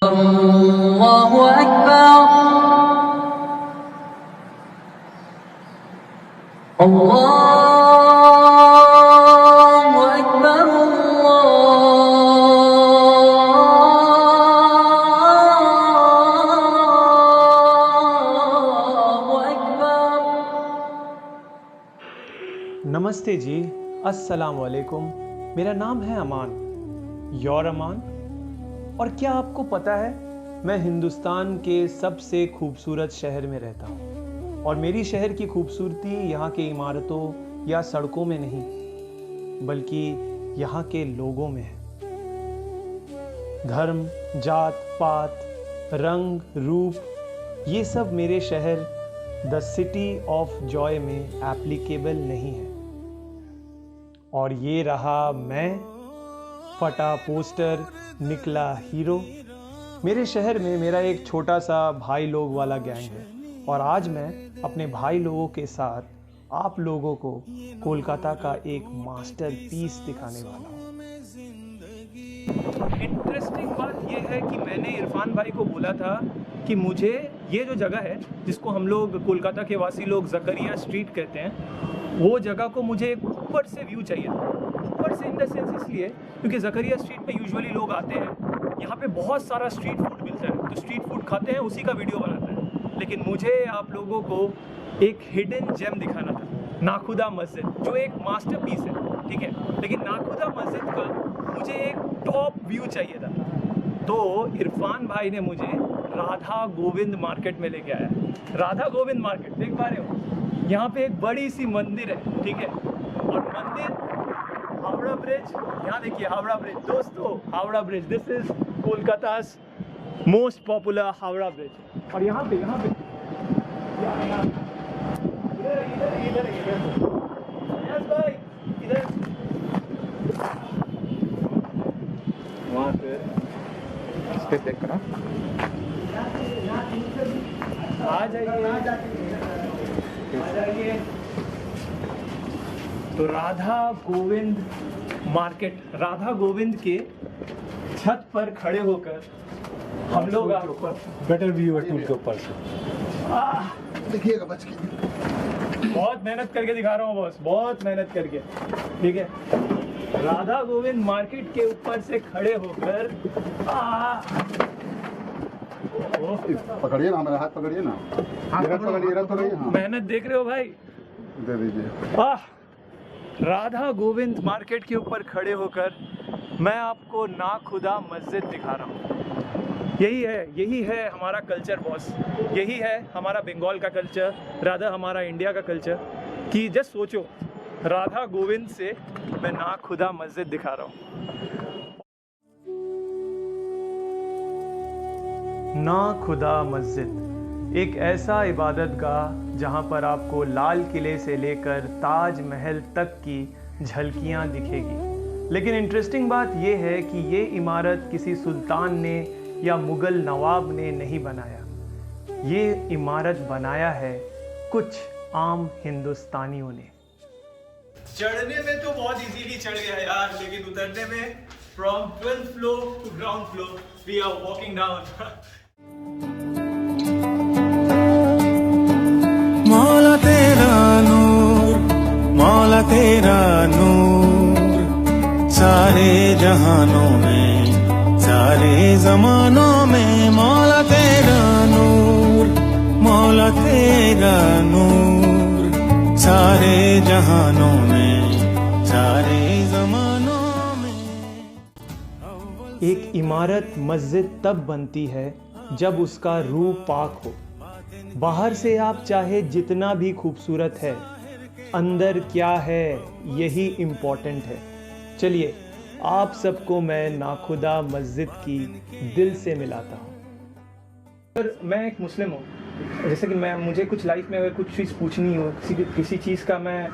अल्लाहु अकबर अल्लाहु अकबर अल्लाहु अकबर। नमस्ते जी, अस्सलाम वालेकुम। मेरा नाम है अमान, योर अमान। और क्या आपको पता है, मैं हिंदुस्तान के सबसे खूबसूरत शहर में रहता हूँ और मेरी शहर की खूबसूरती यहाँ के इमारतों या सड़कों में नहीं, बल्कि यहाँ के लोगों में है। धर्म, जात पात, रंग, रूप, ये सब मेरे शहर द सिटी ऑफ जॉय में एप्लीकेबल नहीं है। और ये रहा मैं, फटा पोस्टर, निकला हीरो। मेरे शहर में मेरा एक छोटा सा भाई लोग वाला गैंग है और आज मैं अपने भाई लोगों के साथ आप लोगों को कोलकाता का एक मास्टरपीस दिखाने वाला हूँ। इंटरेस्टिंग बात यह है कि मैंने इरफान भाई को बोला था कि मुझे ये जो जगह है, जिसको हम लोग कोलकाता के वासी लोग जकरिया स्ट्रीट कहते हैं, वो जगह को मुझे ऊपर से व्यू चाहिए था। ऊपर से इन द सेंस इसलिए क्योंकि जकरिया स्ट्रीट पे यूजुअली लोग आते हैं, यहाँ पे बहुत सारा स्ट्रीट फूड मिलता है, तो स्ट्रीट फूड खाते हैं, उसी का वीडियो बनाते हैं। लेकिन मुझे आप लोगों को एक हिडन जेम दिखाना था, नाखुदा मस्जिद, जो एक मास्टरपीस है, ठीक है। लेकिन नाखुदा मस्जिद का मुझे एक टॉप व्यू चाहिए था, तो इरफान भाई ने मुझे राधा गोविंद मार्केट में लेके आया। राधा गोविंद मार्केट देख पा रहे हो, यहाँ पे एक बड़ी सी मंदिर है, ठीक है। और मंदिर हावड़ा ब्रिज, यहाँ देखिए हावड़ा ब्रिज दोस्तों, Howrah bridge, this is Kolkata's most popular Howrah bridge. और यहाँ पे इधर यस भाई, इधर वहाँ पे इसके देख कर आ जाइए। तो राधा गोविंद मार्केट, राधा गोविंद के छत पर खड़े होकर हम लोग ऊपर बेटर व्यू है टूल के ऊपर से देखिएगा बच के। बहुत मेहनत करके दिखा रहा हूँ बॉस, बहुत मेहनत करके, ठीक है। राधा गोविंद मार्केट के ऊपर से खड़े होकर पकड़िए ना, हमारा हाथ पकड़िए ना, हाथ पकड़िए हाँ। मेहनत देख रहे हो भाई, दे दीजिए। राधा गोविंद मार्केट के ऊपर खड़े होकर मैं आपको नाखुदा मस्जिद दिखा रहा हूँ। यही है हमारा कल्चर बॉस, यही है हमारा बंगाल का कल्चर, राधा हमारा इंडिया का कल्चर। कि जस्ट सोचो, राधा गोविंद से मैं नाखुदा मस्जिद दिखा रहा हूँ। नाखुदा मस्जिद एक ऐसा इबादतगाह जहाँ पर आपको लाल किले से लेकर ताज महल तक की झलकियाँ दिखेगी। लेकिन इंटरेस्टिंग बात यह है कि ये इमारत किसी सुल्तान ने या मुगल नवाब ने नहीं बनाया, ये इमारत बनाया है कुछ आम हिंदुस्तानियों ने। चढ़ने में तो बहुत इजीली चढ़ गया यार, लेकिन उतरने में from 12th floor to ground floor we are walking down. मौला तेरा नूर सारे जहानों में, सारे जमानों में। मौला तेरा नूर सारे जहानों में, सारे जमानों में। एक इमारत मस्जिद तब बनती है जब उसका रूह पाक हो। बाहर से आप चाहे जितना भी खूबसूरत है, अंदर क्या है यही इम्पोर्टेंट है। चलिए आप सबको मैं नाखुदा मस्जिद की दिल से मिलाता हूँ। मैं एक मुस्लिम हूँ, जैसे कि मुझे कुछ लाइफ में अगर कुछ चीज़ पूछनी हो, किसी चीज़ का मैं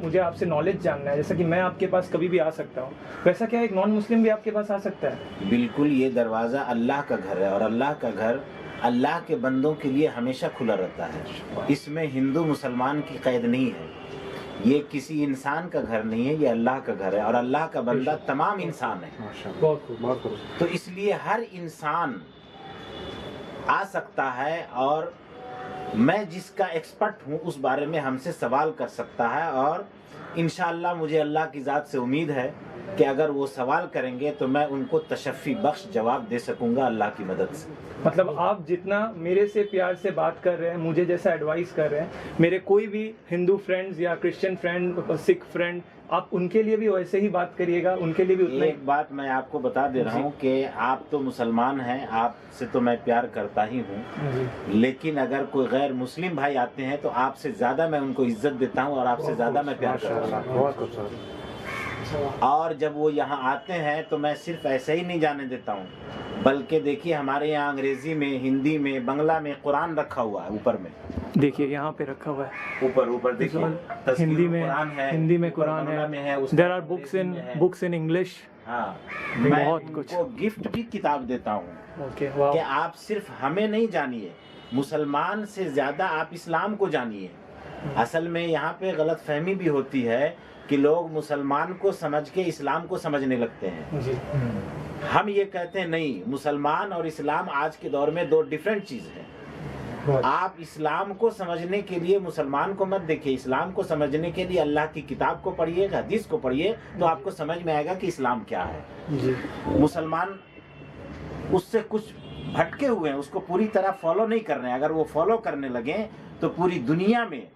मुझे आपसे नॉलेज जानना है, जैसा कि मैं आपके पास कभी भी आ सकता हूँ, वैसा क्या एक नॉन मुस्लिम भी आपके पास आ सकता है? बिल्कुल, ये दरवाज़ा अल्लाह का घर है और अल्लाह का घर अल्लाह के बंदों के लिए हमेशा खुला रहता है। इसमें हिंदू मुसलमान की कैद नहीं है। ये किसी इंसान का घर नहीं है, ये अल्लाह का घर है और अल्लाह का बंदा तमाम इंसान है। बहुत खूब। तो इसलिए हर इंसान आ सकता है और मैं जिसका एक्सपर्ट हूँ उस बारे में हमसे सवाल कर सकता है और इंशाअल्लाह मुझे अल्लाह की ज़ात से उम्मीद है कि अगर वो सवाल करेंगे तो मैं उनको तशफ़ी बख्श जवाब दे सकूंगा अल्लाह की मदद से। मतलब आप जितना मेरे से प्यार से बात कर रहे हैं, मुझे जैसा एडवाइस कर रहे हैं, मेरे कोई भी हिंदू फ्रेंड्स या क्रिश्चियन फ्रेंड, सिख फ्रेंड, आप उनके लिए भी वैसे ही बात करिएगा, उनके लिए भी उतना एक बात मैं आपको बता दे रहा हूँ कि आप तो मुसलमान हैं, आपसे तो मैं प्यार करता ही हूँ, लेकिन अगर कोई गैर मुस्लिम भाई आते हैं तो आपसे ज़्यादा मैं उनको इज्जत देता हूँ और आपसे ज़्यादा मैं प्यार करता हूँ। बहुत खूब। और जब वो यहाँ आते हैं तो मैं सिर्फ ऐसे ही नहीं जाने देता हूँ, बल्कि देखिए हमारे यहाँ अंग्रेजी में, हिंदी में, बांग्ला में कुरान रखा हुआ है ऊपर में। देखिए यहाँ पे रखा हुआ है, ऊपर देखिए हिंदी में कुरान है, हिंदी में कुरान है, there are books in English. हाँ, मैं बहुत कुछ उनको गिफ्ट भी किताब देता हूँ ओके कि आप सिर्फ हमें नहीं जानिए, मुसलमान से ज्यादा आप इस्लाम को जानिए। असल में यहाँ पे गलत फहमी भी होती है कि लोग मुसलमान को समझ के इस्लाम को समझने लगते हैं। जी। हम ये कहते हैं नहीं, मुसलमान और इस्लाम आज के दौर में दो डिफरेंट चीज है। आप इस्लाम को समझने के लिए मुसलमान को मत देखिए, इस्लाम को समझने के लिए अल्लाह की किताब को पढ़िए, हदीस को पढ़िए, तो आपको समझ में आएगा कि इस्लाम क्या है। जी। मुसलमान उससे कुछ भटके हुए हैं, उसको पूरी तरह फॉलो नहीं कर रहे हैं। अगर वो फॉलो करने लगे तो पूरी दुनिया में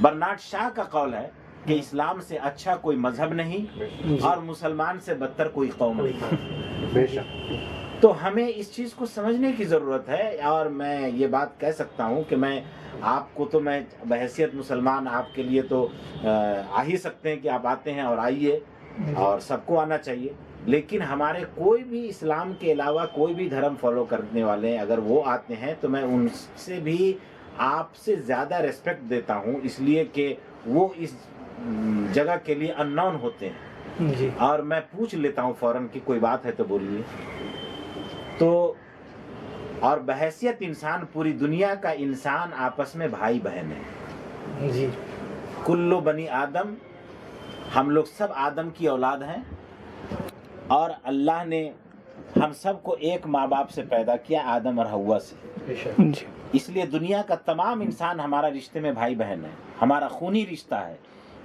बर्नार्ड शाह का कौल है कि इस्लाम से अच्छा कोई मजहब नहीं और मुसलमान से बदतर कोई कौम नहीं। बेशक। तो हमें इस चीज़ को समझने की ज़रूरत है और मैं ये बात कह सकता हूँ कि मैं आपको तो मैं बहैसियत मुसलमान आपके लिए तो आ ही सकते हैं कि आप आते हैं और आइए, और सबको आना चाहिए, लेकिन हमारे कोई भी इस्लाम के अलावा कोई भी धर्म फॉलो करने वाले अगर वो आते हैं तो मैं उनसे भी आपसे ज़्यादा रिस्पेक्ट देता हूँ, इसलिए कि वो इस जगह के लिए अननोन होते हैं। जी। और मैं पूछ लेता हूँ फौरन कि कोई बात है तो बोलिए। तो और बहैसियत इंसान, पूरी दुनिया का इंसान आपस में भाई बहन है। जी। कुल्लु बनी आदम, हम लोग सब आदम की औलाद हैं और अल्लाह ने हम सबको एक माँ बाप से पैदा किया, आदम और हव्वा से। जी। इसलिए दुनिया का तमाम इंसान हमारा रिश्ते में भाई बहन है, हमारा खूनी रिश्ता है।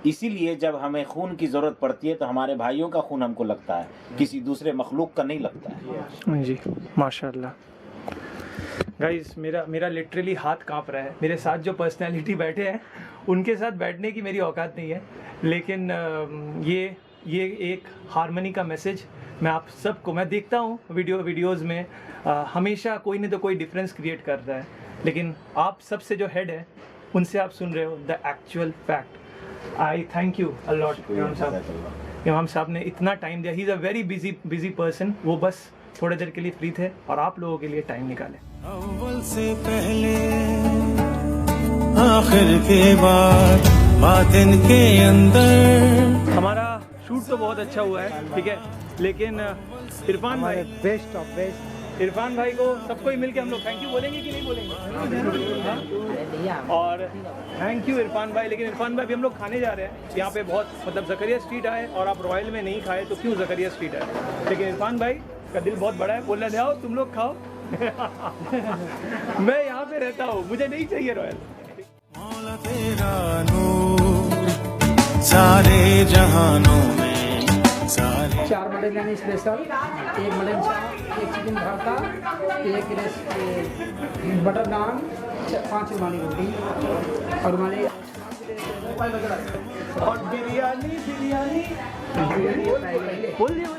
इसीलिए जब हमें खून की ज़रूरत पड़ती है तो हमारे भाइयों का खून हमको लगता है, किसी दूसरे मखलूक का नहीं लगता है। जी माशाल्लाह। गाइस मेरा लिटरली हाथ कांप रहा है। मेरे साथ जो पर्सनालिटी बैठे हैं उनके साथ बैठने की मेरी औकात नहीं है, लेकिन ये एक हारमनी का मैसेज मैं आप सबको, मैं देखता हूँ वीडियोज़ में हमेशा कोई नहीं तो कोई डिफरेंस क्रिएट कर रहा है, लेकिन आप सबसे जो हेड है उनसे आप सुन रहे हो the actual fact. I thank you a lot इमाम साहब ने इतना टाइम दिया। He is a very busy person, वो बस थोड़ी देर के लिए फ्री थे और आप लोगों के लिए टाइम निकाले। अव्वल से पहले आखिर के बाद बातिन के अंदर। हमारा शूट तो बहुत अच्छा हुआ है, ठीक है, लेकिन इरफान भाई बेस्ट ऑफ बेस्ट। इरफान भाई को सबको ही मिलके हम लोग थैंक यू बोलेंगे कि नहीं बोलेंगे? और थैंक यू इरफान भाई। लेकिन इरफान भाई भी हम लोग खाने जा रहे हैं यहाँ पे, बहुत मतलब ज़करिया स्ट्रीट आए और आप रॉयल में नहीं खाए तो क्यों ज़करिया स्ट्रीट आए। लेकिन इरफान भाई का दिल बहुत बड़ा है, बोल रहे आओ तुम लोग खाओ मैं यहाँ पे रहता हूँ, मुझे नहीं चाहिए रॉयल। मौला तेरा नूर सारे जहानों में, सारे 4 मटन बिरयानी स्पेशल, 1 मटन चाप, 1 चिकन भरता, 1 बटर नान, 5 रुमाली रोटी और रुमाली और बिरयानी बोल दिया।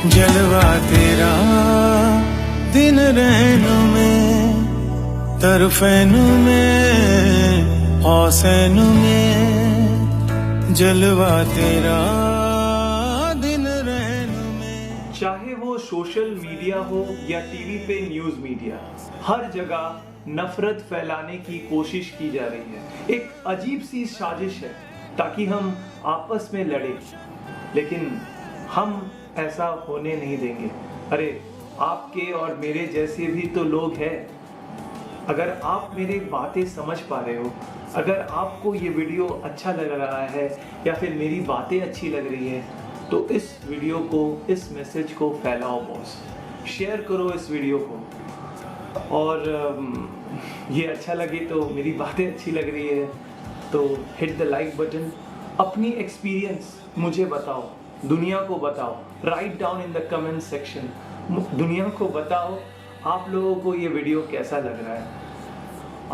जलवा तेरा दिन रहनु में, तरफैनु में, हौसैनु में, जलवा तेरा दिन रहनु में। चाहे वो सोशल मीडिया हो या टीवी पे न्यूज़ मीडिया, हर जगह नफरत फैलाने की कोशिश की जा रही है। एक अजीब सी साजिश है ताकि हम आपस में लड़ें, लेकिन हम ऐसा होने नहीं देंगे। अरे आपके और मेरे जैसे भी तो लोग हैं। अगर आप मेरी बातें समझ पा रहे हो, अगर आपको ये वीडियो अच्छा लग रहा है या फिर मेरी बातें अच्छी लग रही है, तो इस वीडियो को, इस मैसेज को फैलाओ बॉस, शेयर करो इस वीडियो को। और ये अच्छा लगे तो, मेरी बातें अच्छी लग रही है तो हिट द लाइक बटन। अपनी एक्सपीरियंस मुझे बताओ, दुनिया को बताओ, write down in the comment section. दुनिया को बताओ आप लोगों को ये वीडियो कैसा लग रहा है।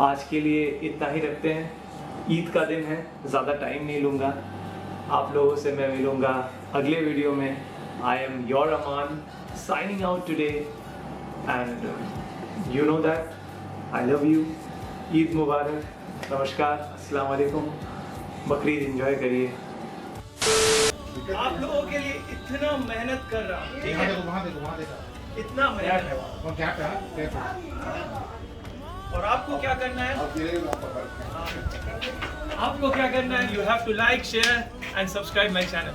आज के लिए इतना ही रखते हैं, ईद का दिन है, ज़्यादा टाइम नहीं लूँगा। आप लोगों से मैं मिलूँगा अगले वीडियो में। I am your Aman signing out today and you know that I love you. Eid मुबारक, नमस्कार, अस्सलाम वालेकुम, बकरीद एंजॉय करिए। आप लोगों के लिए इतना मेहनत कर रहा हूँ, ठीक है? इतना मेहनत है। और आपको क्या करना है? आपको क्या करना है? You have to like, share and subscribe my channel.